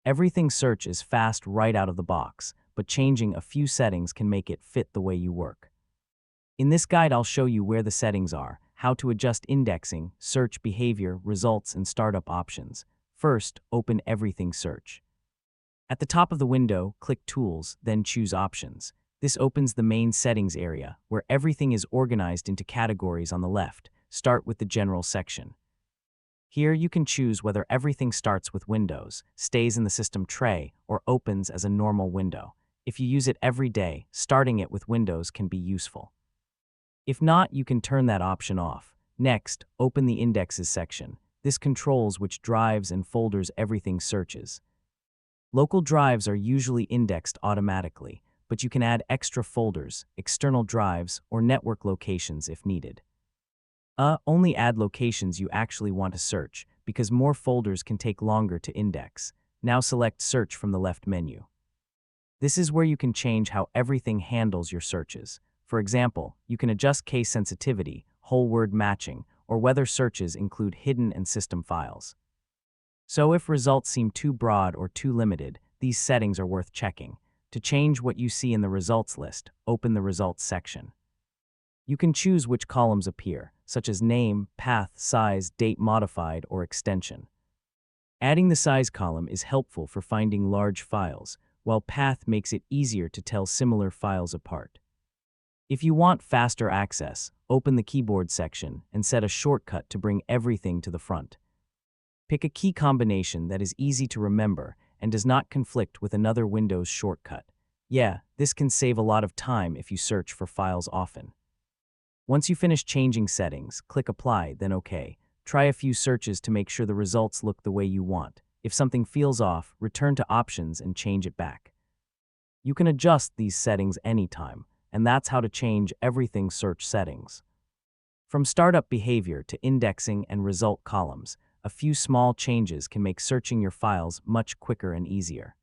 Everything search is fast right out of the box, but changing a few settings can make it fit the way you work. In this guide, I'll show you where the settings are, how to adjust indexing, search behavior, results, and startup options. First, open Everything Search. At the top of the window, click Tools, then choose Options. This opens the main settings area, where everything is organized into categories on the left. Start with the General section. Here you can choose whether everything starts with Windows, stays in the system tray, or opens as a normal window. If you use it every day, starting it with Windows can be useful. If not, you can turn that option off. Next, open the Indexes section. This controls which drives and folders everything searches. Local drives are usually indexed automatically, but you can add extra folders, external drives, or network locations if needed. Only add locations you actually want to search, because more folders can take longer to index. Now select Search from the left menu. This is where you can change how everything handles your searches. For example, you can adjust case sensitivity, whole word matching, or whether searches include hidden and system files. So if results seem too broad or too limited, these settings are worth checking. To change what you see in the results list, open the Results section. You can choose which columns appear, such as name, path, size, date modified, or extension. Adding the size column is helpful for finding large files, while path makes it easier to tell similar files apart. If you want faster access, open the Keyboard section and set a shortcut to bring everything to the front. Pick a key combination that is easy to remember and does not conflict with another Windows shortcut. Yeah, this can save a lot of time if you search for files often. Once you finish changing settings, click Apply, then OK. Try a few searches to make sure the results look the way you want. If something feels off, return to Options and change it back. You can adjust these settings anytime, and that's how to change everything search settings. From startup behavior to indexing and result columns, a few small changes can make searching your files much quicker and easier.